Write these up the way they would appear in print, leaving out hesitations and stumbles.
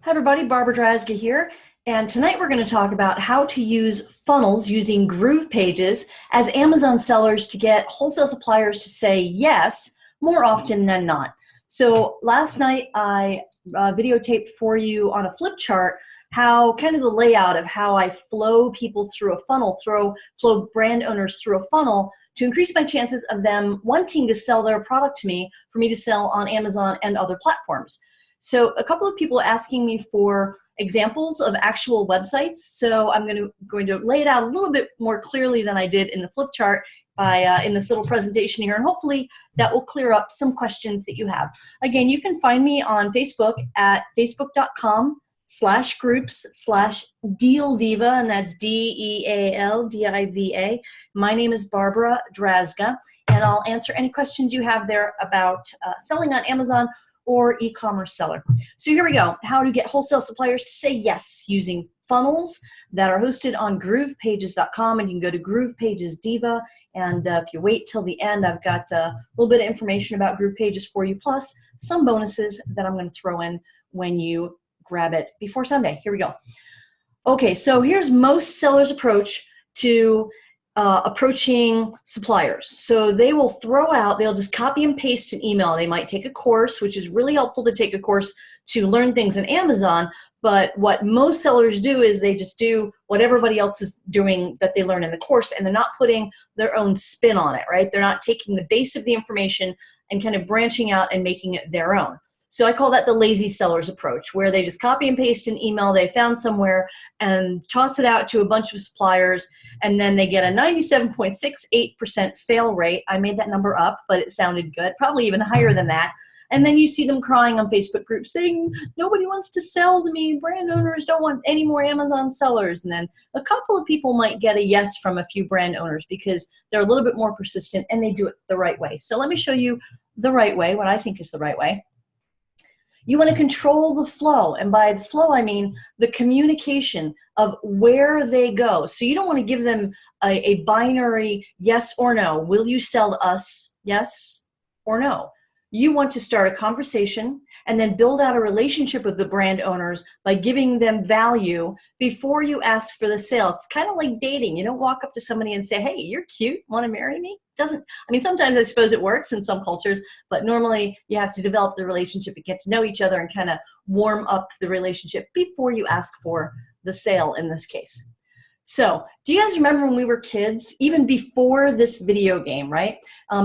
Hi everybody, Barbara Drazga here, and tonight we're going to talk about how to use funnels using GroovePages as Amazon sellers to get wholesale suppliers to say yes more often than not. So last night I videotaped for you on a flip chart how kind of the layout of how I flow people through a funnel, flow brand owners through a funnel to increase my chances of them wanting to sell their product to me for me to sell on Amazon and other platforms. So a couple of people asking me for examples of actual websites. So I'm going to lay it out a little bit more clearly than I did in the flip chart by in this little presentation here, and hopefully that will clear up some questions that you have. Again, you can find me on Facebook at facebook.com/groups/dealdiva, and that's DEALDIVA. My name is Barbara Drazga, and I'll answer any questions you have there about selling on Amazon or e-commerce seller. So here we go. How to get wholesale suppliers to say yes using funnels that are hosted on groovepages.com, and you can go to GroovePages Diva, and if you wait till the end, I've got a little bit of information about GroovePages for you, plus some bonuses that I'm going to throw in when you grab it before Sunday. Here we go. Okay, so here's most sellers' approach to approaching suppliers. So they will they'll just copy and paste an email. They might take a course, which is really helpful to take a course to learn things in Amazon, but what most sellers do is they just do what everybody else is doing that they learn in the course, and they're not putting their own spin on it, right? They're not taking the base of the information and kind of branching out and making it their own. So I call that the lazy seller's approach, where they just copy and paste an email they found somewhere and toss it out to a bunch of suppliers, and then they get a 97.68% fail rate. I made that number up, but it sounded good, probably even higher than that. And then you see them crying on Facebook groups saying, nobody wants to sell to me, brand owners don't want any more Amazon sellers. And then a couple of people might get a yes from a few brand owners because they're a little bit more persistent and they do it the right way. So let me show you the right way, what I think is the right way. You want to control the flow, and by the flow I mean the communication of where they go. So you don't want to give them a binary yes or no. Will you sell to us? Yes or no. You want to start a conversation and then build out a relationship with the brand owners by giving them value before you ask for the sale. It's kind of like dating. You don't walk up to somebody and say, hey, you're cute, want to marry me? Sometimes I suppose it works in some cultures, but normally you have to develop the relationship and get to know each other and kind of warm up the relationship before you ask for the sale in this case. So, do you guys remember when we were kids, even before this video game, right?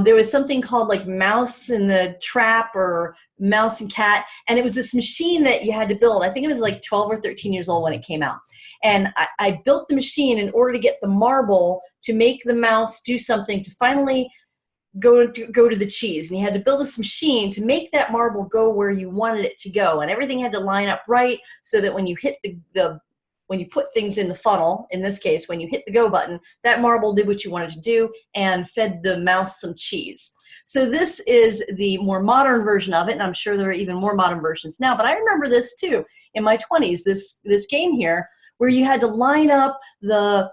There was something called like Mouse in the Trap or Mouse and Cat, and it was this machine that you had to build. I think it was like 12 or 13 years old when it came out. And I built the machine in order to get the marble to make the mouse do something to finally go to the cheese. And you had to build this machine to make that marble go where you wanted it to go. And everything had to line up right so that when you hit when you put things in the funnel, in this case, when you hit the go button, that marble did what you wanted to do and fed the mouse some cheese. So this is the more modern version of it, and I'm sure there are even more modern versions now, but I remember this too in my 20s, this game here, where you had to line up the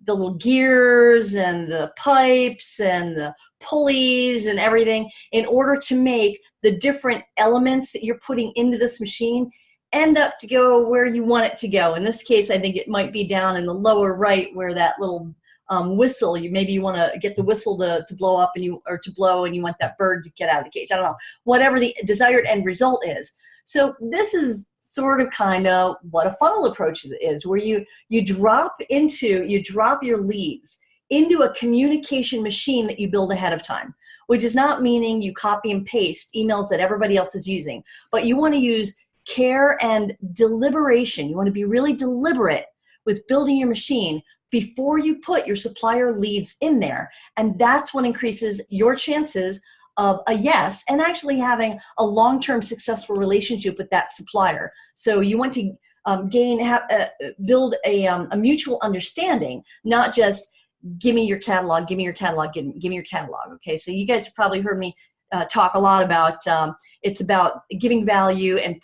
little gears and the pipes and the pulleys and everything in order to make the different elements that you're putting into this machine end up to go where you want it to go. In this case, I think it might be down in the lower right where that little whistle, maybe you want to get the whistle to blow up or to blow, and you want that bird to get out of the cage. I don't know, whatever the desired end result is. So this is sort of kind of what a funnel approach is, where you drop your leads into a communication machine that you build ahead of time, which is not meaning you copy and paste emails that everybody else is using, but you want to use care and deliberation. You want to be really deliberate with building your machine before you put your supplier leads in there. And that's what increases your chances of a yes and actually having a long-term successful relationship with that supplier. So you want to build a mutual understanding, not just give me your catalog, give me your catalog, give me your catalog. Okay, so you guys have probably heard me talk a lot about it's about giving value, and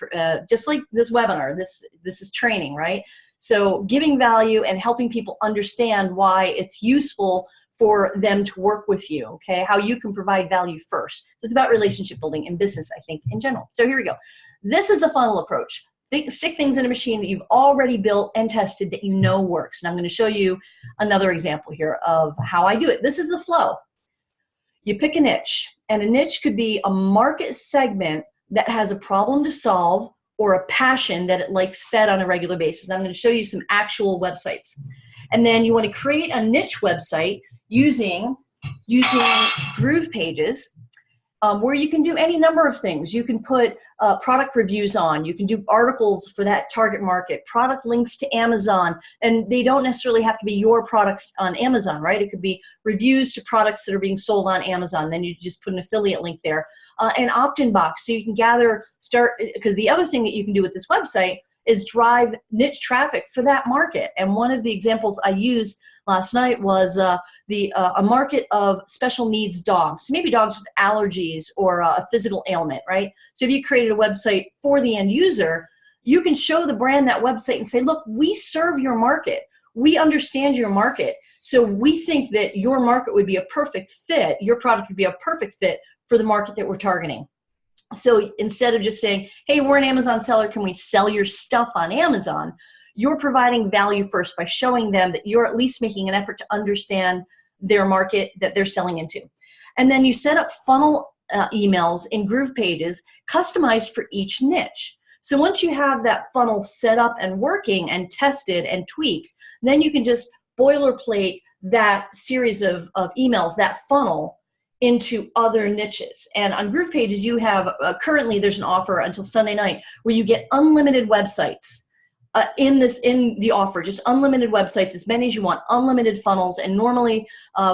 just like this webinar, this is training, right? So giving value and helping people understand why it's useful for them to work with you, okay? How you can provide value first. So it's about relationship building in business, I think, in general. So here we go. This is the funnel approach. Stick things in a machine that you've already built and tested that you know works. And I'm going to show you another example here of how I do it. This is the flow. You pick a niche, and a niche could be a market segment that has a problem to solve or a passion that it likes fed on a regular basis. I'm going to show you some actual websites. And then you want to create a niche website using GroovePages, where you can do any number of things. You can put product reviews on. You can do articles for that target market, product links to Amazon, and they don't necessarily have to be your products on Amazon, right? It could be reviews to products that are being sold on Amazon. Then you just put an affiliate link there. An opt-in box, so you can because the other thing that you can do with this website is drive niche traffic for that market. And one of the examples I used last night was a market of special needs dogs, maybe dogs with allergies or a physical ailment, right? So if you created a website for the end user, you can show the brand that website and say, look, we serve your market. We understand your market. So we think that your market would be a perfect fit. Your product would be a perfect fit for the market that we're targeting. So instead of just saying, hey, we're an Amazon seller, can we sell your stuff on Amazon? You're providing value first by showing them that you're at least making an effort to understand their market that they're selling into. And then you set up funnel emails in GroovePages customized for each niche. So once you have that funnel set up and working and tested and tweaked, then you can just boilerplate that series of emails, that funnel, into other niches. And on GroovePages, you have currently there's an offer until Sunday night where you get unlimited websites. In the offer, just unlimited websites, as many as you want, unlimited funnels. And normally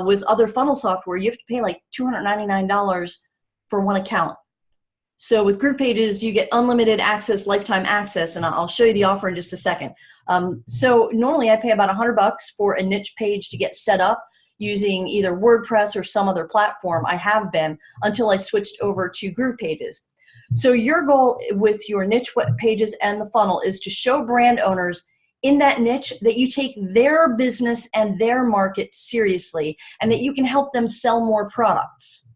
with other funnel software, you have to pay like $299 for one account. So with GroovePages, you get unlimited access, lifetime access, and I'll show you the offer in just a second. So normally I pay about $100 for a niche page to get set up using either WordPress or some other platform. I have been until I switched over to GroovePages. So your goal with your niche web pages and the funnel is to show brand owners in that niche that you take their business and their market seriously and that you can help them sell more products.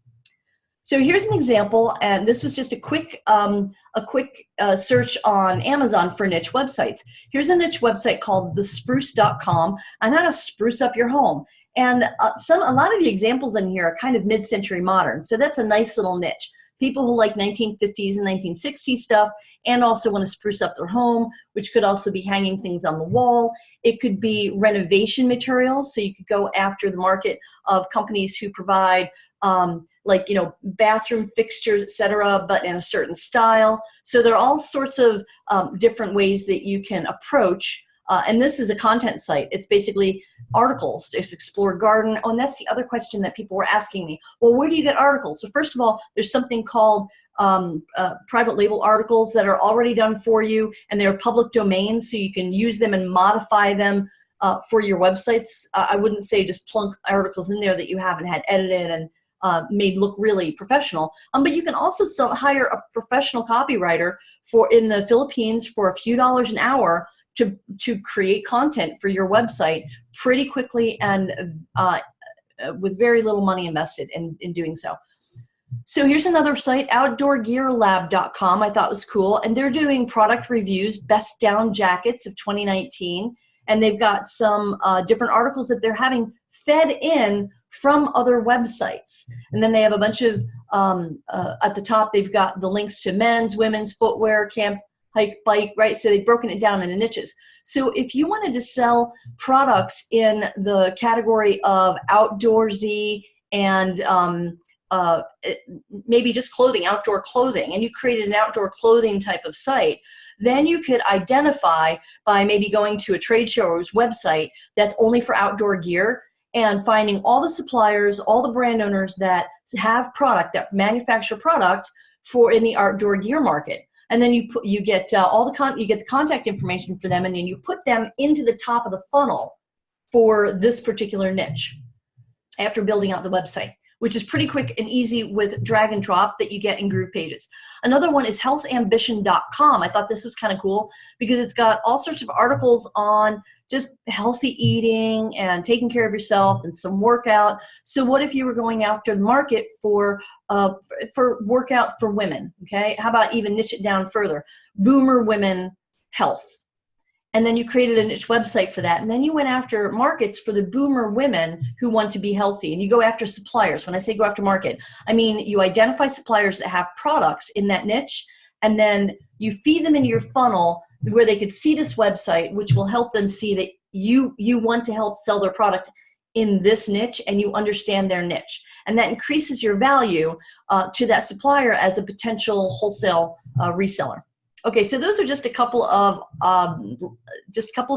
So here's an example, and this was just a quick search on Amazon for niche websites. Here's a niche website called thespruce.com on how to spruce up your home. And a lot of the examples in here are kind of mid-century modern, so that's a nice little niche. People who like 1950s and 1960s stuff and also want to spruce up their home, which could also be hanging things on the wall. It could be renovation materials, so you could go after the market of companies who provide bathroom fixtures, etc., but in a certain style. So there are all sorts of different ways that you can approach. And this is a content site. It's basically articles. It's Explore Garden. Oh, and that's the other question that people were asking me. Well, where do you get articles? So first of all, there's something called private label articles that are already done for you, and they're public domains, so you can use them and modify them for your websites. I wouldn't say just plunk articles in there that you haven't had edited and made look really professional. But you can also hire a professional copywriter in the Philippines for a few dollars an hour to create content for your website pretty quickly and with very little money invested in doing so. So here's another site, outdoorgearlab.com. I thought was cool. And they're doing product reviews, best down jackets of 2019. And they've got some different articles that they're having fed in from other websites. And then they have a bunch of, at the top, they've got the links to men's, women's, footwear, camp, hike, bike, right? So they've broken it down into niches. So if you wanted to sell products in the category of outdoorsy and maybe just clothing, outdoor clothing, and you created an outdoor clothing type of site, then you could identify by maybe going to a trade show's website that's only for outdoor gear and finding all the suppliers, all the brand owners that have product, that manufacture product in the outdoor gear market. And then you get the contact information for them, and then you put them into the top of the funnel for this particular niche after building out the website, which is pretty quick and easy with drag and drop that you get in GroovePages. Another one is healthambition.com. I thought this was kind of cool because it's got all sorts of articles on just healthy eating and taking care of yourself and some workout. So what if you were going after the market for workout for women? Okay, how about even niche it down further? Boomer women health. And then you created a niche website for that. And then you went after markets for the boomer women who want to be healthy. And you go after suppliers. When I say go after market, I mean you identify suppliers that have products in that niche, and then you feed them into your funnel where they could see this website, which will help them see that you want to help sell their product in this niche and you understand their niche. And that increases your value to that supplier as a potential wholesale reseller. Okay, so those are just a couple of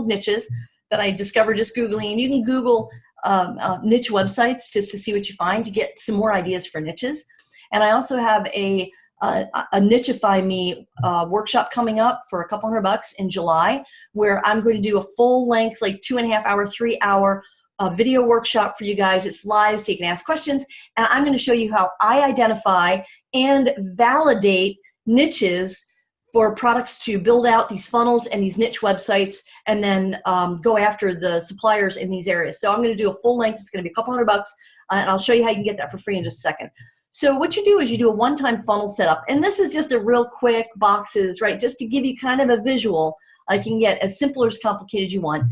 niches that I discovered just Googling. And you can Google niche websites just to see what you find to get some more ideas for niches. And I also have a Nicheify Me workshop coming up for a couple $100 in July, where I'm going to do a full length, like 2.5 hour, 3 hour video workshop for you guys. It's live, so you can ask questions. And I'm going to show you how I identify and validate niches for products to build out these funnels and these niche websites, and then go after the suppliers in these areas. So I'm going to do a full length. It's going to be a couple $100, and I'll show you how you can get that for free in just a second. So what you do is you do a one-time funnel setup, and this is just a real quick boxes, right? Just to give you kind of a visual. You can get as simple or as complicated as you want.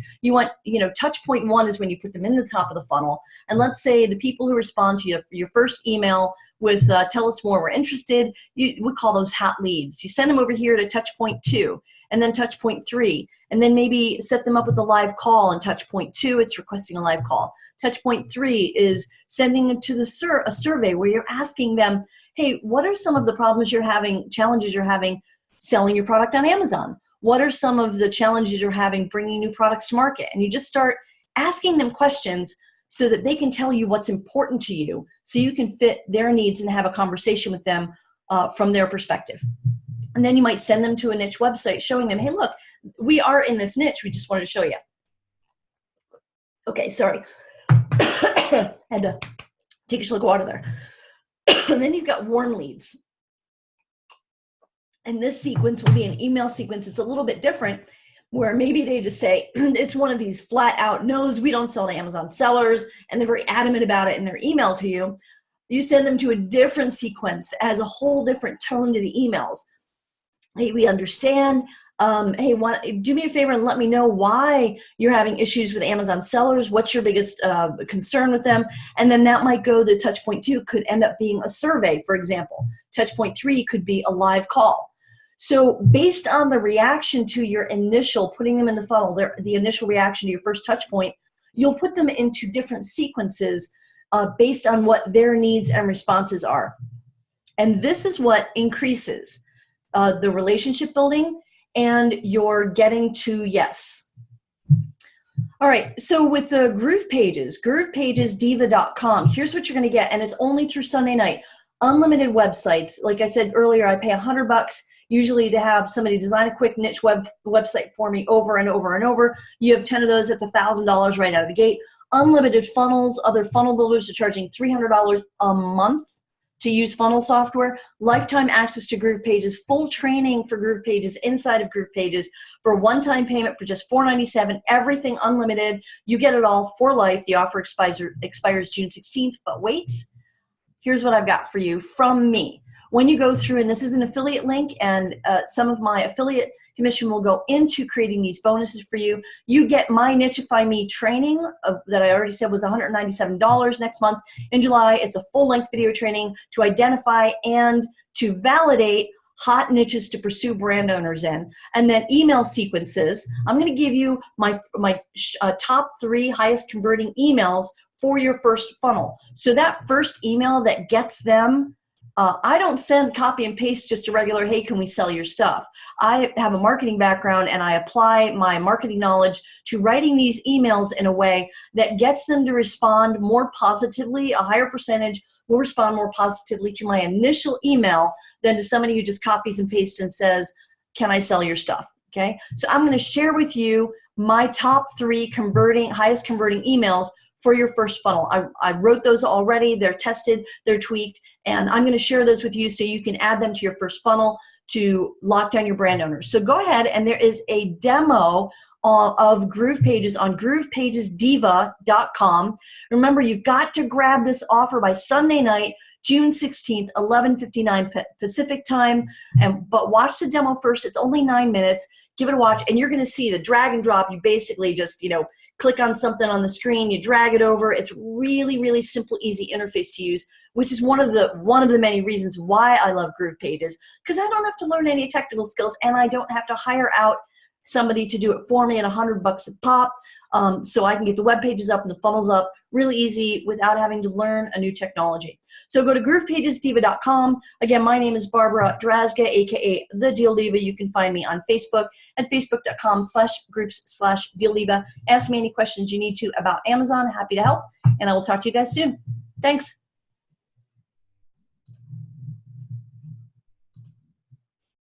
Touch point 1 is when you put them in the top of the funnel. And let's say the people who respond to you for your first email with tell us more, we're interested, we call those hot leads. You send them over here to touch point 2, and then touch point 3, and then maybe set them up with a live call. And touch point 2, it's requesting a live call. Touch point 3 is sending them to a survey where you're asking them, hey, what are some of the problems you're having, challenges you're having selling your product on Amazon? What are some of the challenges you're having bringing new products to market? And you just start asking them questions so that they can tell you what's important to you, so you can fit their needs and have a conversation with them from their perspective. And then you might send them to a niche website showing them, hey, look, we are in this niche. We just wanted to show you. Okay, sorry. Had to take a slug of water there. And then you've got warm leads. And this sequence will be an email sequence. It's a little bit different, where maybe they just say, it's one of these flat out no's, we don't sell to Amazon sellers, and they're very adamant about it in their email to you. You send them to a different sequence that has a whole different tone to the emails. Hey, we understand. Hey, do me a favor and let me know why you're having issues with Amazon sellers. What's your biggest concern with them? And then that might go to touch point 2, could end up being a survey, for example. Touch point 3 could be a live call. So based on the reaction to your initial, putting them in the funnel, the initial reaction to your first touch point, you'll put them into different sequences based on what their needs and responses are. And this is what increases the relationship building and your getting to yes. All right, so with the GroovePages, GroovePagesDiva.com, here's what you're going to get, and it's only through Sunday night. Unlimited websites. Like I said earlier, I pay $100 usually to have somebody design a quick niche website for me over and over and over. You have 10 of those, that's $1,000 right out of the gate. Unlimited funnels. Other funnel builders are charging $300 a month to use funnel software. Lifetime access to GroovePages. Full training for GroovePages inside of GroovePages for one-time payment for just $4.97. Everything unlimited. You get it all for life. The offer expires June 16th, but wait. Here's what I've got for you from me. When you go through, and this is an affiliate link, and some of my affiliate commission will go into creating these bonuses for you. You get my Nicheify Me training that I already said was $197 next month. In July, it's a full-length video training to identify and to validate hot niches to pursue brand owners in. And then email sequences. I'm going to give you my top 3 highest converting emails for your first funnel. So that first email that gets them, I don't send copy and paste just a regular, hey, can we sell your stuff? I have a marketing background, and I apply my marketing knowledge to writing these emails in a way that gets them to respond more positively. A higher percentage will respond more positively to my initial email than to somebody who just copies and pastes and says, can I sell your stuff? Okay, so I'm going to share with you my top 3 highest converting emails for your first funnel. I wrote those already. They're tested, they're tweaked, and I'm going to share those with you so you can add them to your first funnel to lock down your brand owners. So go ahead, and there is a demo of GroovePages on groovepagesdiva.com. Remember, you've got to grab this offer by Sunday night, June 16th, 11:59 Pacific time. But watch the demo first. It's only 9 minutes. Give it a watch, and you're going to see the drag and drop. You basically just, click on something on the screen, you drag it over. It's really, really simple, easy interface to use, which is one of the many reasons why I love GroovePages, because I don't have to learn any technical skills, and I don't have to hire out somebody to do it for me at $100 a pop. So I can get the web pages up and the funnels up really easy without having to learn a new technology. So go to groovepagesdiva.com. Again, my name is Barbara Drazga, aka The Deal Diva. You can find me on Facebook at facebook.com/groups/Deal Diva. Ask me any questions you need to about Amazon. Happy to help, and I will talk to you guys soon. Thanks.